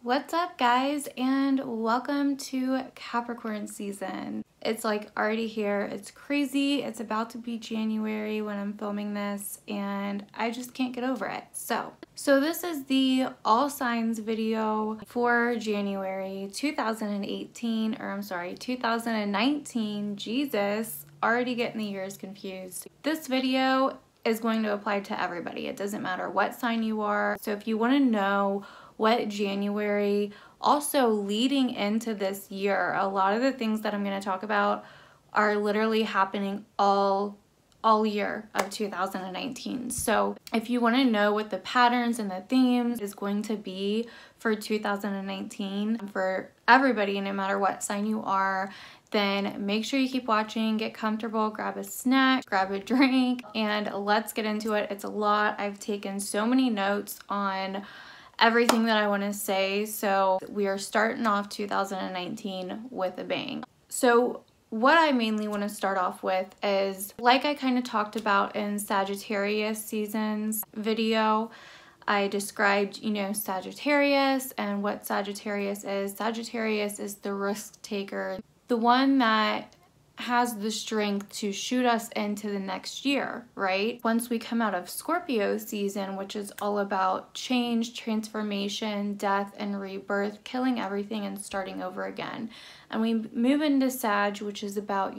What's up, guys, and welcome to Capricorn season. It's like already here. It's crazy. It's about to be January when I'm filming this, and I just can't get over it. So this is the all signs video for January 2018, or I'm sorry, 2019. Jesus, already getting the years confused. This video is going to apply to everybody. It doesn't matter what sign you are. So if you want to know what January, also leading into this year, a lot of the things that I'm going to talk about are literally happening all year of 2019. So if you want to know what the patterns and the themes is going to be for 2019 for everybody, no matter what sign you are, then make sure you keep watching, get comfortable, grab a snack, grab a drink, and let's get into it. It's a lot. I've taken so many notes on everything that I want to say, so we are starting off 2019 with a bang. So what I mainly want to start off with is, like I kind of talked about in Sagittarius season's video, I described, Sagittarius and what Sagittarius is. Sagittarius is the risk taker, the one that has the strength to shoot us into the next year, right? Once we come out of Scorpio season, which is all about change, transformation, death, and rebirth, killing everything and starting over again. And we move into Sag, which is about,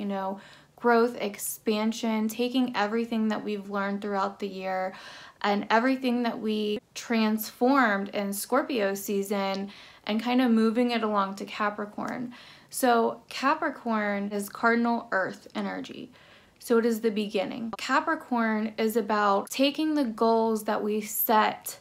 growth, expansion, taking everything that we've learned throughout the year and everything that we transformed in Scorpio season and kind of moving it along to Capricorn. So Capricorn is cardinal earth energy. So it is the beginning. Capricorn is about taking the goals that we set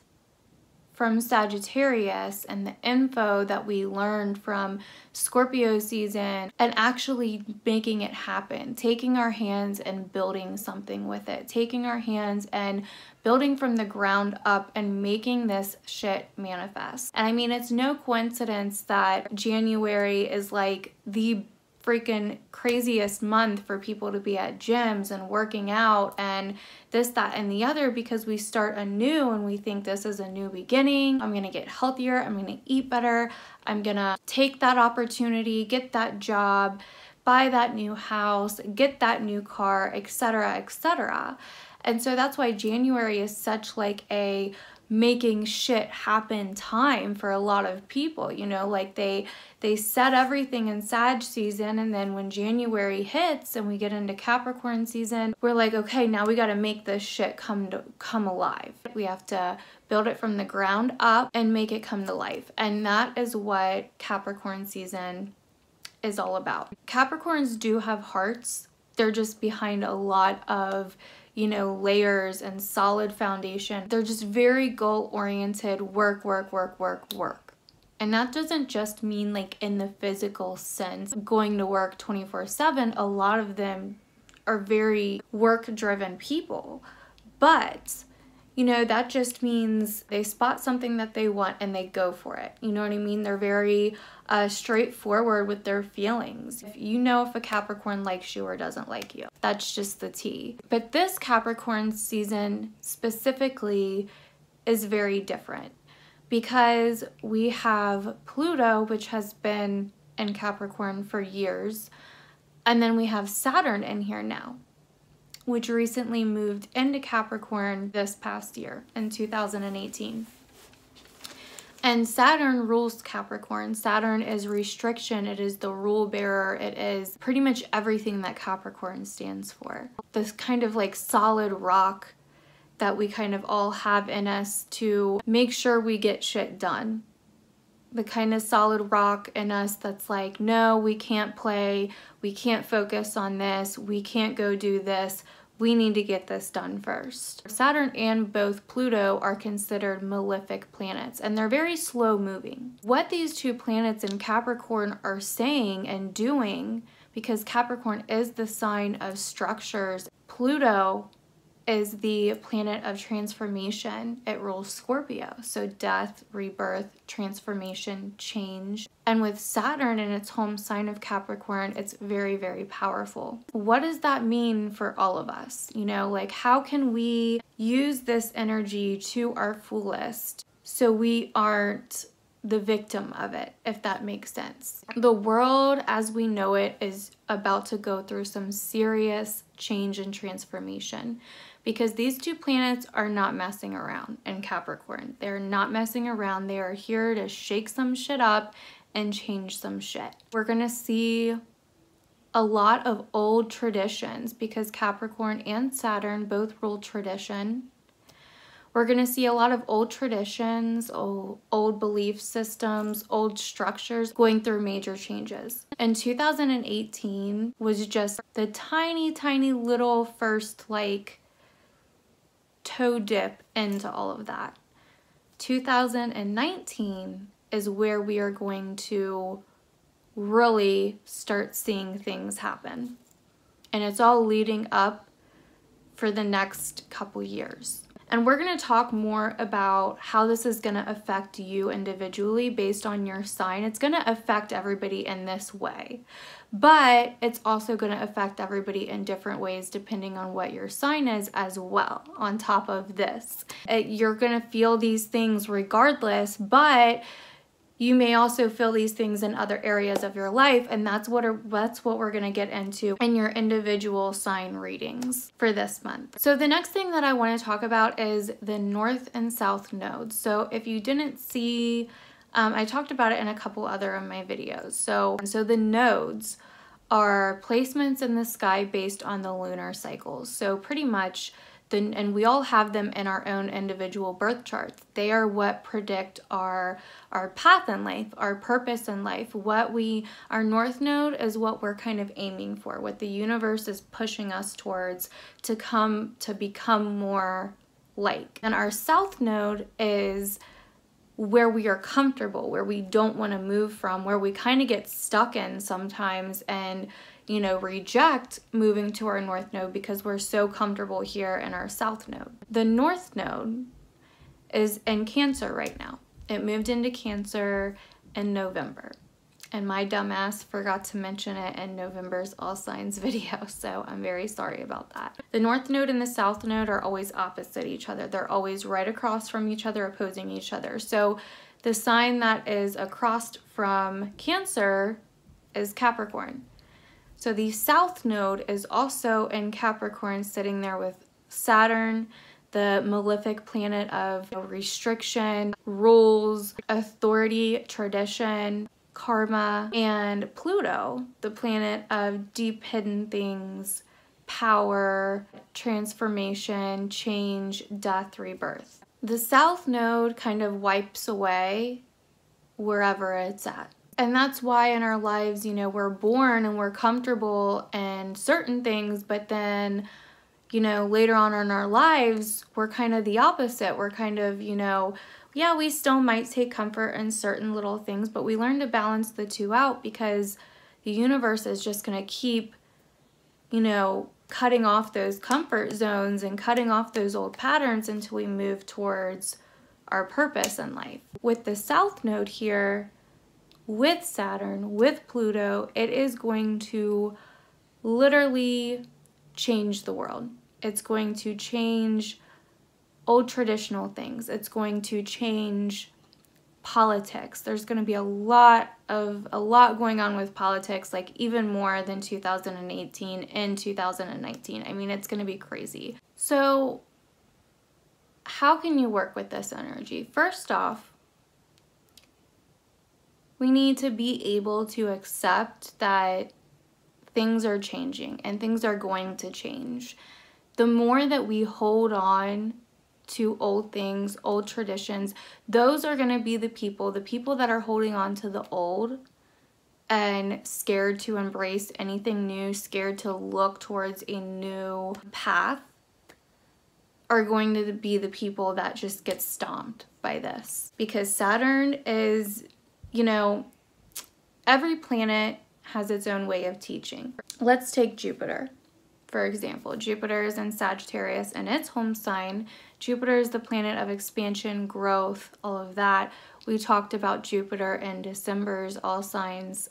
from Sagittarius and the info that we learned from Scorpio season and actually making it happen, taking our hands and building something with it, taking our hands and building from the ground up and making this shit manifest. And I mean, it's no coincidence that January is like the freaking craziest month for people to be at gyms and working out and this, that, and the other, because we start anew and we think this is a new beginning. I'm gonna get healthier, I'm gonna eat better, I'm gonna take that opportunity, get that job, buy that new house, get that new car, etc., etc. And so that's why January is such like a making shit happen time for a lot of people, like they set everything in Sag season, and then when January hits and we get into Capricorn season, we're like, okay, now we got to make this shit come alive. We have to build it from the ground up and make it come to life. And that is what Capricorn season is all about. Capricorns do have hearts. They're just behind a lot of layers and solid foundation. They're just very goal-oriented, work. And that doesn't just mean like in the physical sense, going to work 24/7. A lot of them are very work-driven people. But, that just means they spot something that they want and they go for it. You know what I mean? They're very straightforward with their feelings. If a Capricorn likes you or doesn't like you. That's just the tea. But this Capricorn season specifically is very different because we have Pluto, which has been in Capricorn for years, and then we have Saturn in here now, which recently moved into Capricorn this past year in 2018. And Saturn rules Capricorn. Saturn is restriction. It is the rule bearer. It is pretty much everything that Capricorn stands for. This kind of like solid rock that we kind of all have in us to make sure we get shit done. The kind of solid rock in us that's like, no, we can't play. We can't focus on this. We can't go do this. We need to get this done first. Saturn and both Pluto are considered malefic planets, and they're very slow moving. What these two planets in Capricorn are saying and doing, because Capricorn is the sign of structures, Pluto is the planet of transformation. It rules Scorpio, so death, rebirth, transformation, change. And with Saturn in its home sign of Capricorn, it's very, very powerful. What does that mean for all of us? Like how can we use this energy to our fullest so we aren't the victim of it, if that makes sense. The world as we know it is about to go through some serious change and transformation because these two planets are not messing around in Capricorn. They're not messing around. They are here to shake some shit up and change some shit. We're gonna see a lot of old traditions because Capricorn and Saturn both rule tradition. We're going to see a lot of old traditions, old belief systems, old structures going through major changes. And 2018 was just the tiny, tiny little first like toe dip into all of that. 2019 is where we are going to really start seeing things happen. And it's all leading up for the next couple years. And we're going to talk more about how this is going to affect you individually based on your sign. It's going to affect everybody in this way, but it's also going to affect everybody in different ways depending on what your sign is as well. On top of this, you're going to feel these things regardless, but you may also feel these things in other areas of your life, and that's what we're going to get into in your individual sign readings for this month. So the next thing that I want to talk about is the North and South nodes. So if you didn't see, I talked about it in a couple other of my videos. So the nodes are placements in the sky based on the lunar cycles. So pretty much, and we all have them in our own individual birth charts. They are what predict our path in life, our purpose in life. Our North node is what we're kind of aiming for, what the universe is pushing us towards to become more like. And our South node is where we are comfortable, where we don't want to move from, where we kind of get stuck in sometimes and reject moving to our North node because we're so comfortable here in our South node. The North node is in Cancer right now. It moved into Cancer in November. And my dumbass forgot to mention it in November's All Signs video, so I'm very sorry about that. The North node and the South node are always opposite each other. They're always right across from each other, opposing each other. So the sign that is across from Cancer is Capricorn. So the South node is also in Capricorn, sitting there with Saturn, the malefic planet of restriction, rules, authority, tradition, karma, and Pluto, the planet of deep hidden things, power, transformation, change, death, rebirth. The South node kind of wipes away wherever it's at. And that's why in our lives, we're born and we're comfortable in certain things, but then, later on in our lives, we're kind of the opposite. We're kind of, yeah, we still might take comfort in certain little things, but we learn to balance the two out because the universe is just going to keep, cutting off those comfort zones and cutting off those old patterns until we move towards our purpose in life. With the South node here, with Saturn, with Pluto, it is going to literally change the world. It's going to change old traditional things. It's going to change politics. There's going to be a lot going on with politics, like even more than 2018 in 2019. I mean, it's going to be crazy. So how can you work with this energy? First off, we need to be able to accept that things are changing and things are going to change. The more that we hold on to old things, old traditions, those are going to be the people that are holding on to the old and scared to embrace anything new, scared to look towards a new path, are going to be the people that just get stomped by this. Because Saturn is, every planet has its own way of teaching. Let's take Jupiter, for example. Jupiter is in Sagittarius and its home sign. Jupiter is the planet of expansion, growth, all of that. We talked about Jupiter in December's All Signs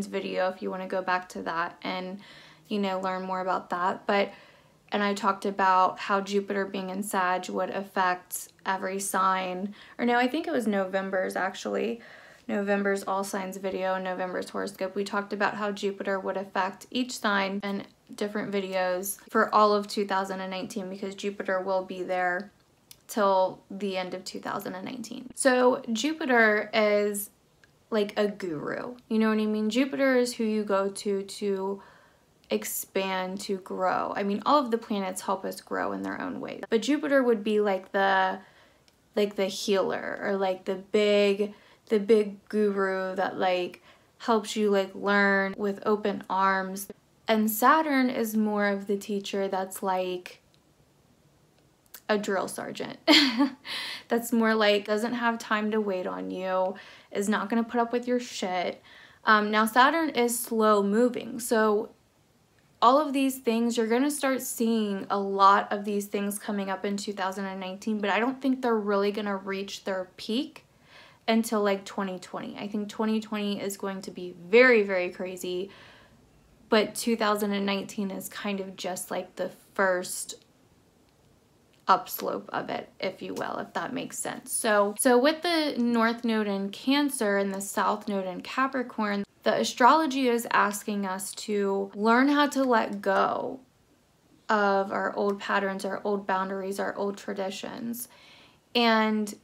video if you want to go back to that and, learn more about that. But and I talked about how Jupiter being in Sag would affect every sign, or no, I think it was November's actually. November's all signs video and November's horoscope. We talked about how Jupiter would affect each sign in different videos for all of 2019 because Jupiter will be there till the end of 2019. So Jupiter is like a guru, you know what I mean? Jupiter is who you go to expand, to grow. I mean, all of the planets help us grow in their own ways, but Jupiter would be like the healer, or like the big guru that like helps you like learn with open arms. And Saturn is more of the teacher that's like a drill sergeant. That's more like doesn't have time to wait on you, is not going to put up with your shit. Now Saturn is slow moving, so all of these things, you're going to start seeing a lot of these things coming up in 2019, but I don't think they're really going to reach their peak until like 2020. I think 2020 is going to be very, very crazy, but 2019 is kind of just like the first upslope of it, if you will, if that makes sense. So with the North Node in Cancer and the South Node in Capricorn, the astrology is asking us to learn how to let go of our old patterns, our old boundaries, our old traditions. And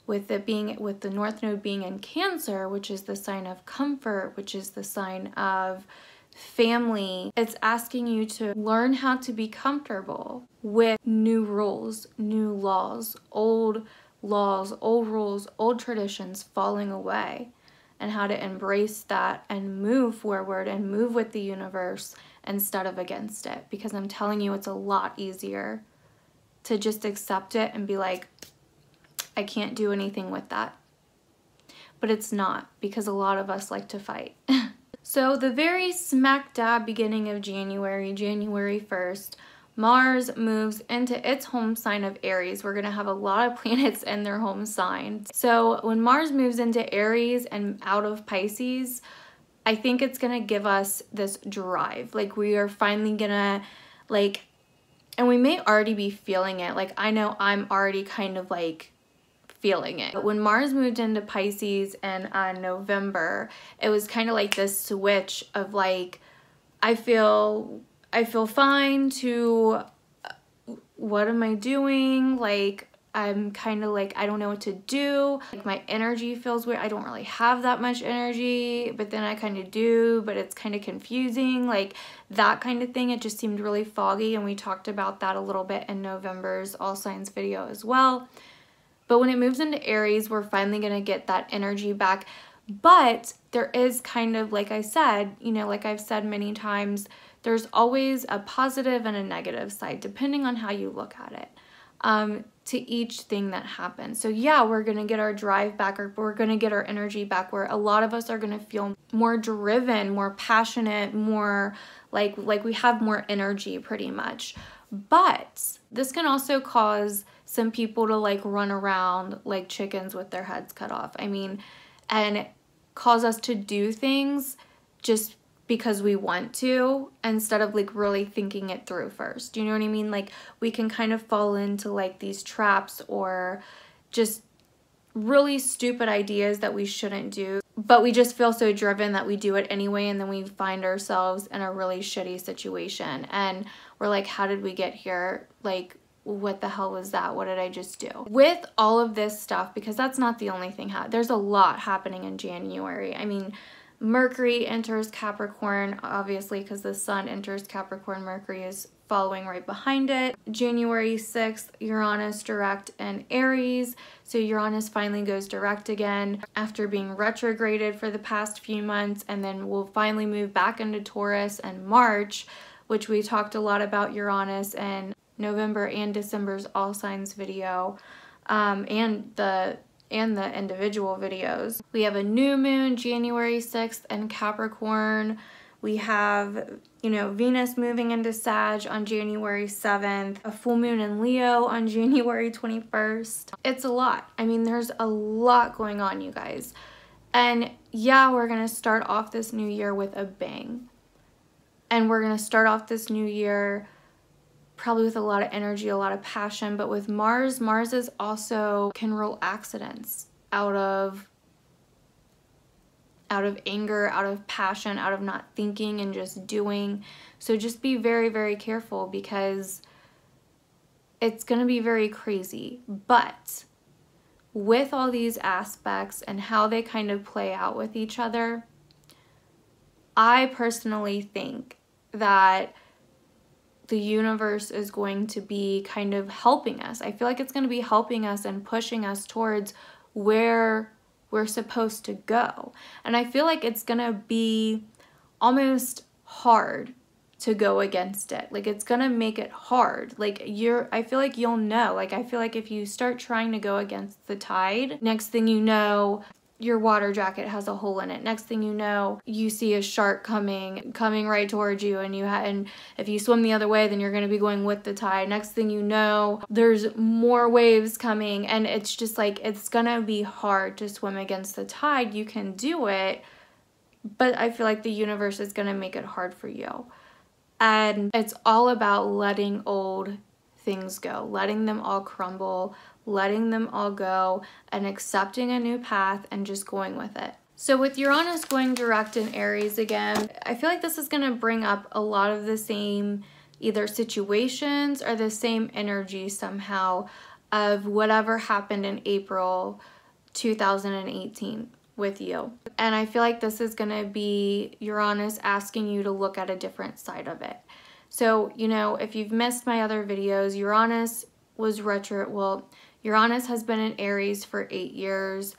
with the North Node being in Cancer, which is the sign of comfort, which is the sign of family, it's asking you to learn how to be comfortable with new rules, new laws, old rules, old traditions falling away, and how to embrace that and move forward and move with the universe instead of against it. Because I'm telling you, it's a lot easier to just accept it and be like, I can't do anything with that. But it's not, because a lot of us like to fight. So the very smack dab beginning of January, January 1st, Mars moves into its home sign of Aries. We're going to have a lot of planets in their home sign. So when Mars moves into Aries and out of Pisces, I think it's going to give us this drive. Like we are finally going to like, and we may already be feeling it. Like I know I'm already kind of like feeling it. But when Mars moved into Pisces in November, it was kind of like this switch of like, I feel fine to what am I doing? Like I'm kind of like, I don't know what to do. Like my energy feels weird. I don't really have that much energy, but then I kind of do, but it's kind of confusing. Like that kind of thing. It just seemed really foggy, and we talked about that a little bit in November's All Signs video as well. But when it moves into Aries, we're finally going to get that energy back. But there is kind of, like I said, you know, like I've said many times, there's always a positive and a negative side, depending on how you look at it, to each thing that happens. So yeah, we're going to get our drive back, or we're going to get our energy back, where a lot of us are going to feel more driven, more passionate, more like we have more energy pretty much. But this can also cause some people to like run around like chickens with their heads cut off. I mean, and cause us to do things just because we want to, instead of like really thinking it through first. You know what I mean? Like we can kind of fall into like these traps or just really stupid ideas that we shouldn't do, but we just feel so driven that we do it anyway, and then we find ourselves in a really shitty situation and we're like, how did we get here? Like, what the hell was that? What did I just do? With all of this stuff, because that's not the only thing, there's a lot happening in January. I mean, Mercury enters Capricorn, obviously, because the sun enters Capricorn. Mercury is following right behind it. January 6th, Uranus direct in Aries. So Uranus finally goes direct again after being retrograded for the past few months, and then we'll finally move back into Taurus in March, which we talked a lot about Uranus in November and December's All Signs video, and the individual videos. We have a new moon January 6th in Capricorn. We have, you know, Venus moving into Sag on January 7th, a full moon in Leo on January 21st. It's a lot. I mean, there's a lot going on, you guys. And yeah, we're gonna start off this new year with a bang. And we're gonna start off this new year probably with a lot of energy, a lot of passion. But with Mars, Mars is also can rule accidents out of anger, out of passion, out of not thinking and just doing. So just be very, very careful, because it's going to be very crazy. But with all these aspects and how they kind of play out with each other, I personally think that the universe is going to be kind of helping us. I feel like it's going to be helping us and pushing us towards where we're supposed to go. And I feel like it's going to be almost hard to go against it. Like, it's going to make it hard. Like, I feel like you'll know. Like, I feel like if you start trying to go against the tide, next thing you know, your water jacket has a hole in it. Next thing you know, you see a shark coming right towards you, and if you swim the other way, then you're going to be going with the tide. Next thing you know, there's more waves coming, and it's just like, it's going to be hard to swim against the tide. You can do it, but I feel like the universe is going to make it hard for you. And it's all about letting old things go, letting them all crumble, letting them all go, and accepting a new path and just going with it. So with Uranus going direct in Aries again, I feel like this is going to bring up a lot of the same either situations or the same energy somehow of whatever happened in April 2018 with you. And I feel like this is going to be Uranus asking you to look at a different side of it. So, you know, if you've missed my other videos, Uranus was Uranus has been in Aries for 8 years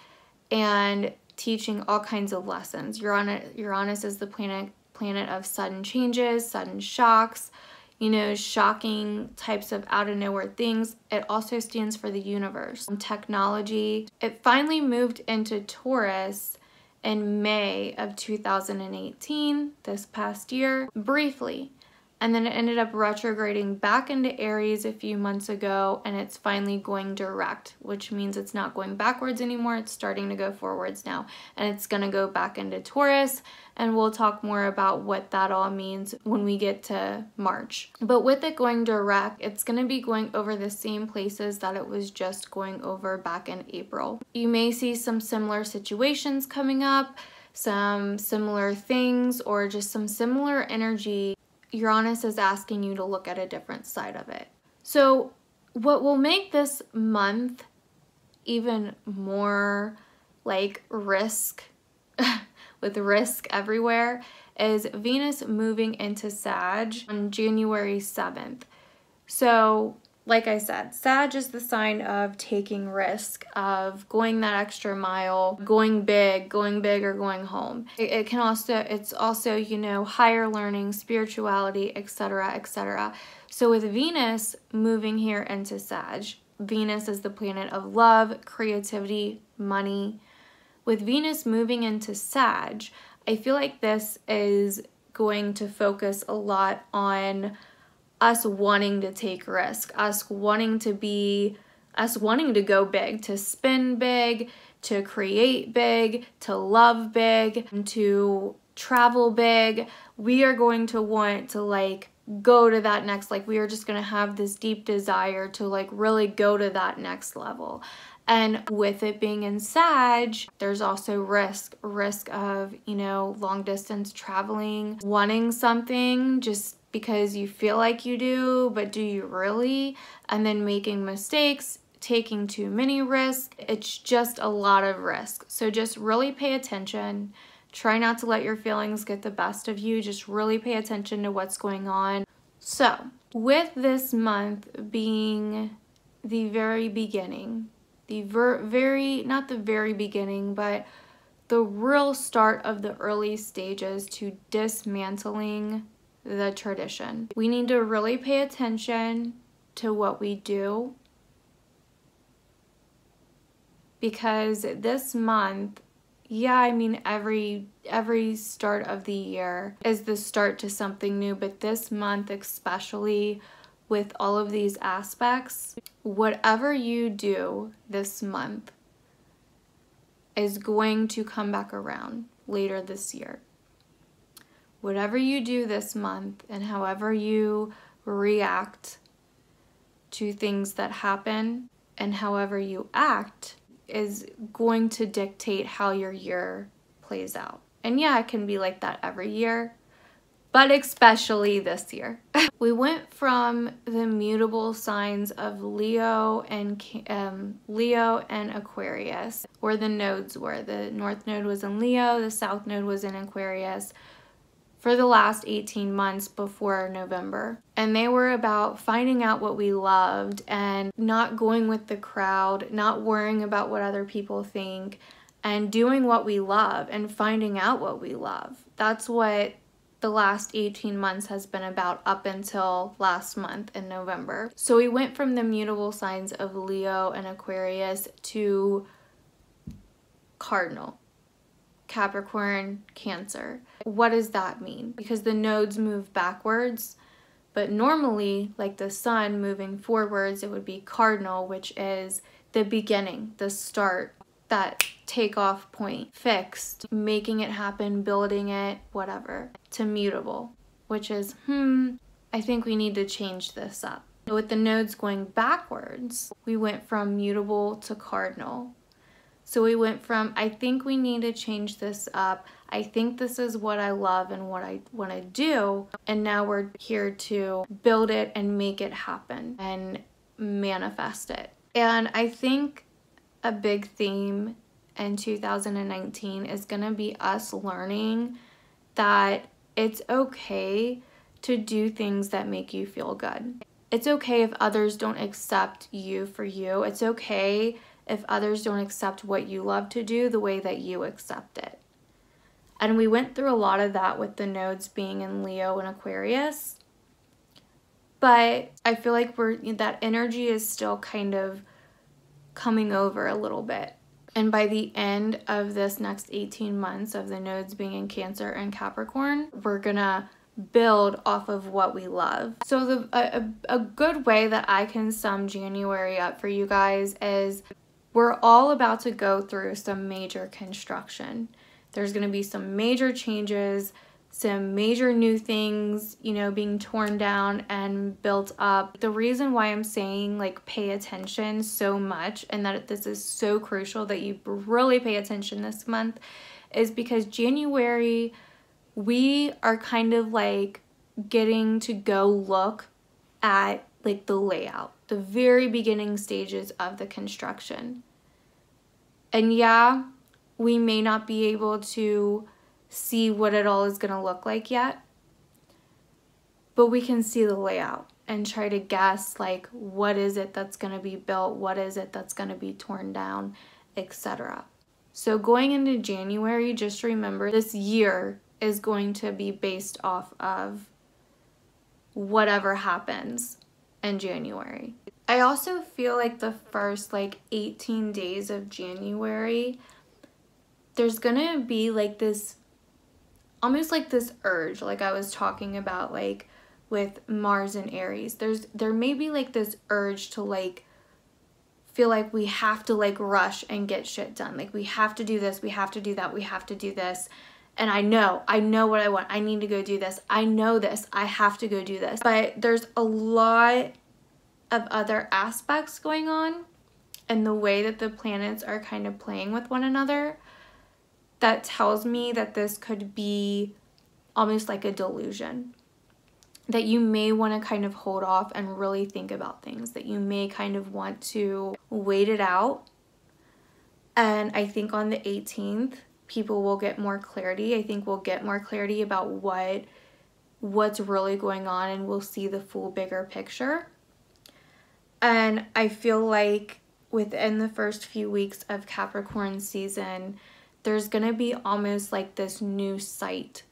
and teaching all kinds of lessons. Uranus is the planet of sudden changes, sudden shocks, you know, shocking types of out of nowhere things. It also stands for the universe, technology. It finally moved into Taurus in May of 2018, this past year, briefly. And then it ended up retrograding back into Aries a few months ago, and it's finally going direct, which means it's not going backwards anymore. It's starting to go forwards now, and it's going to go back into Taurus, and we'll talk more about what that all means when we get to March. But with it going direct, it's going to be going over the same places that it was just going over back in April. You may see some similar situations coming up, some similar things, or just some similar energy. Uranus is asking you to look at a different side of it. So what will make this month even more like risk, with risk everywhere, is Venus moving into Sag on January 7th. So like I said, Sag is the sign of taking risk, of going that extra mile, going big or going home. It's also, you know, higher learning, spirituality, etc., etc. So with Venus moving here into Sag, Venus is the planet of love, creativity, money. With Venus moving into Sag, I feel like this is going to focus a lot on us wanting to take risk, us wanting to go big, to spin big, to create big, to love big, to travel big. We are going to want to like go to that next, like we are just going to have this deep desire to like really go to that next level. And with it being in Sag, there's also risk of, you know, long distance traveling, wanting something just because you feel like you do, but do you really? And then making mistakes, taking too many risks. It's just a lot of risk. So just really pay attention. Try not to let your feelings get the best of you. Just really pay attention to what's going on. So with this month being the very beginning, not the very beginning, but the real start of the early stages to dismantling the tradition. We need to really pay attention to what we do, because this month, yeah, I mean every start of the year is the start to something new, but this month especially, with all of these aspects, whatever you do this month is going to come back around later this year. Whatever you do this month and however you react to things that happen, and however you act is going to dictate how your year plays out. And yeah, it can be like that every year, but especially this year. We went from the mutable signs of Leo and Aquarius, where the nodes were. The North Node was in Leo, the South Node was in Aquarius, for the last 18 months before November. And they were about finding out what we loved and not going with the crowd, not worrying about what other people think, and doing what we love and finding out what we love. That's what the last 18 months has been about up until last month in November. So we went from the mutable signs of Leo and Aquarius to Cardinal, Capricorn, Cancer. What does that mean? Because the nodes move backwards, but normally, like the sun moving forwards, it would be Cardinal, which is the beginning, the start, that takeoff point, fixed, making it happen, building it, whatever, to mutable, which is, I think we need to change this up. With the nodes going backwards, we went from mutable to cardinal. So we went from, I think we need to change this up, I think this is what I love and what I want to do, and now we're here to build it and make it happen and manifest it. And I think a big theme in 2019 is going to be us learning that it's okay to do things that make you feel good. It's okay if others don't accept you for you. It's okay if others don't accept what you love to do the way that you accept it. And we went through a lot of that with the nodes being in Leo and Aquarius. But I feel like that energy is still kind of coming over a little bit. And by the end of this next 18 months of the nodes being in Cancer and Capricorn, we're gonna build off of what we love. So a good way that I can sum January up for you guys is we're all about to go through some major construction. There's gonna be some major changes, some major new things, you know, being torn down and built up. The reason why I'm saying like pay attention so much and that this is so crucial that you really pay attention this month is because January, we are kind of like getting to go look at like the layout, the very beginning stages of the construction. And yeah, we may not be able to see what it all is going to look like yet, but we can see the layout and try to guess like what is it that's going to be built, what is it that's going to be torn down, etc. So going into January, just remember this year is going to be based off of whatever happens in January. I also feel like the first like 18 days of January, there's gonna be like this, almost like this urge, like I was talking about like with Mars and Aries. There may be like this urge to like feel like we have to like rush and get shit done. Like we have to do this, we have to do that, we have to do this. And I know what I want. I need to go do this. I know this. I have to go do this. But there's a lot of other aspects going on and the way that the planets are kind of playing with one another that tells me that this could be almost like a delusion. That you may want to kind of hold off and really think about things. That you may kind of want to wait it out. And I think on the 18th, people will get more clarity. I think we'll get more clarity about what's really going on and we'll see the full bigger picture. And I feel like within the first few weeks of Capricorn season, there's going to be almost like this new sight,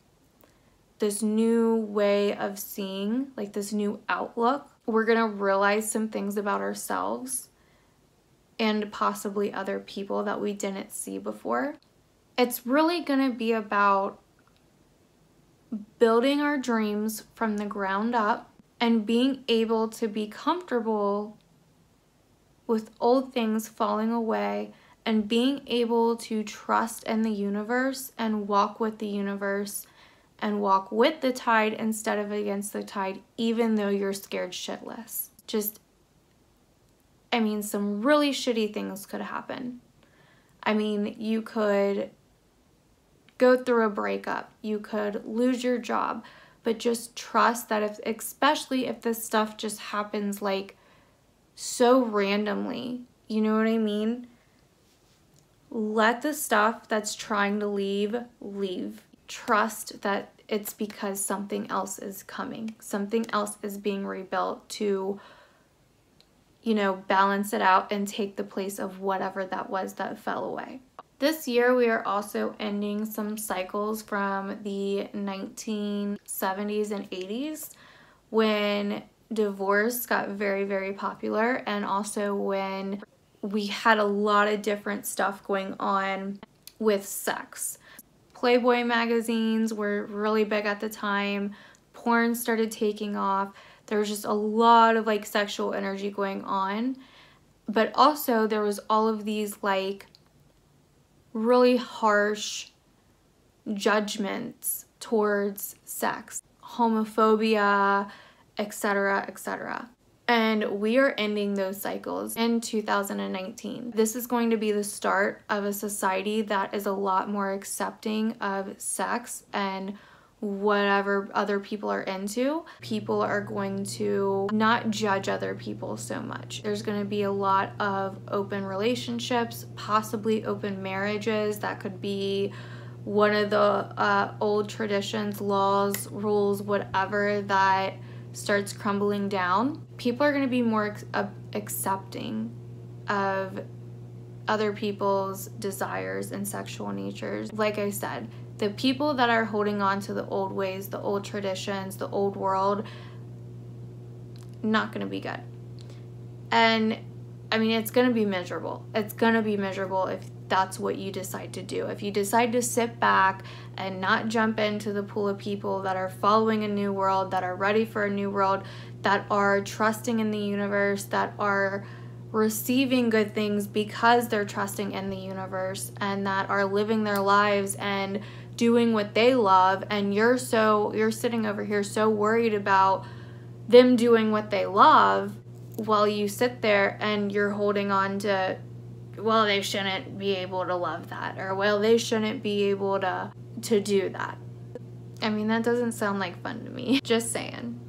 this new way of seeing, like this new outlook. We're going to realize some things about ourselves and possibly other people that we didn't see before. It's really going to be about building our dreams from the ground up and being able to be comfortable with old things falling away and being able to trust in the universe and walk with the universe and walk with the tide instead of against the tide, even though you're scared shitless. Just I mean, some really shitty things could happen. I mean, you could go through a breakup, you could lose your job, but just trust that especially if this stuff just happens like so randomly, you know what I mean? Let the stuff that's trying to leave. Trust that it's because something else is coming. Something else is being rebuilt to, you know, balance it out and take the place of whatever that was that fell away. This year, we are also ending some cycles from the 1970s and 80s when divorce got very, very popular, and also when we had a lot of different stuff going on with sex. Playboy magazines were really big at the time. Porn started taking off. There was just a lot of like sexual energy going on. But also there was all of these like really harsh judgments towards sex, homophobia, etc., etc. And we are ending those cycles in 2019. This is going to be the start of a society that is a lot more accepting of sex and whatever other people are into. People are going to not judge other people so much. There's going to be a lot of open relationships, possibly open marriages. That could be one of the old traditions, laws, rules, whatever that starts crumbling down. People are going to be more accepting of other people's desires and sexual natures. Like I said, the people that are holding on to the old ways, the old traditions, the old world, not going to be good. And I mean, it's going to be miserable. It's going to be miserable if that's what you decide to do. If you decide to sit back and not jump into the pool of people that are following a new world, that are ready for a new world, that are trusting in the universe, that are receiving good things because they're trusting in the universe, and that are living their lives and doing what they love, and you're sitting over here so worried about them doing what they love while you sit there and you're holding on to, well, they shouldn't be able to love that, or well, they shouldn't be able to do that. I mean, that doesn't sound like fun to me. Just saying.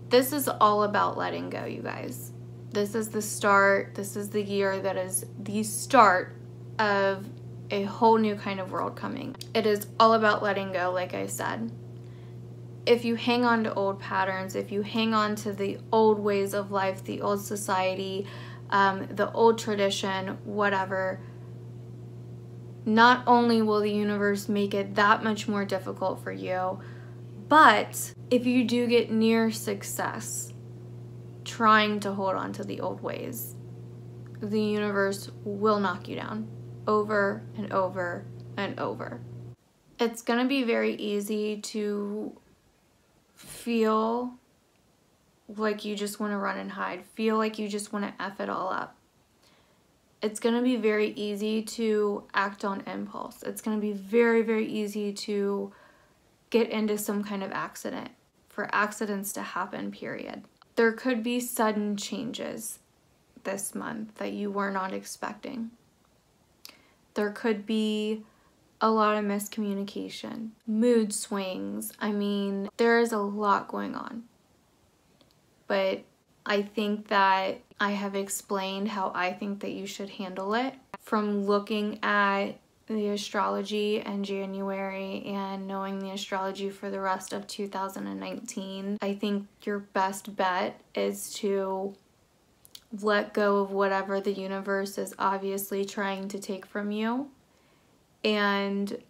This is all about letting go, you guys. This is the start. This is the year that is the start of a whole new kind of world coming. It is all about letting go, like I said. If you hang on to old patterns, if you hang on to the old ways of life, the old society, the old tradition, whatever, not only will the universe make it that much more difficult for you, but if you do get near success trying to hold on to the old ways, the universe will knock you down over and over and over. It's going to be very easy to feel like you just want to run and hide, feel like you just want to F it all up. It's going to be very easy to act on impulse. It's going to be very, very easy to get into some kind of accident, for accidents to happen, period. There could be sudden changes this month that you were not expecting. There could be a lot of miscommunication, mood swings. I mean, there is a lot going on. But I think that I have explained how I think that you should handle it. From looking at the astrology in January and knowing the astrology for the rest of 2019, I think your best bet is to let go of whatever the universe is obviously trying to take from you, and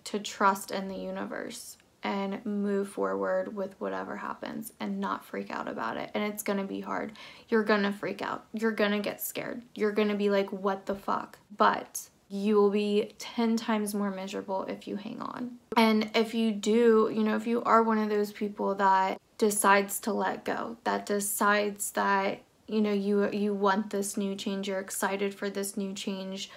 to trust in the universe and move forward with whatever happens and not freak out about it. And it's gonna be hard. You're gonna freak out. You're gonna get scared. You're gonna be like, what the fuck? But you will be 10 times more miserable if you hang on. And if you do, you know, if you are one of those people that decides to let go, that decides that, you know, you want this new change, you're excited for this new change,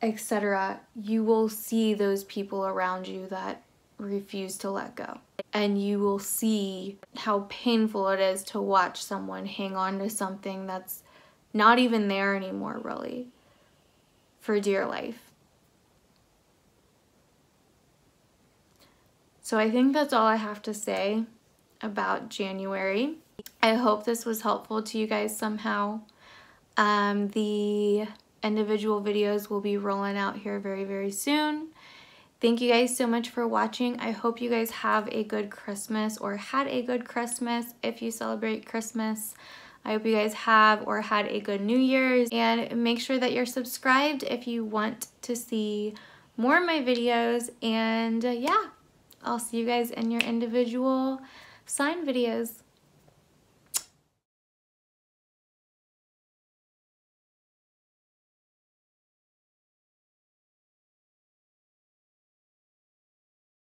etc., you will see those people around you that refuse to let go. And you will see how painful it is to watch someone hang on to something that's not even there anymore, really, for dear life. So I think that's all I have to say about January. I hope this was helpful to you guys somehow. The individual videos will be rolling out here very, very soon. Thank you guys so much for watching. I hope you guys have a good Christmas or had a good Christmas if you celebrate Christmas. I hope you guys have or had a good New Year's, and make sure that you're subscribed if you want to see more of my videos. And yeah, I'll see you guys in your individual sign videos.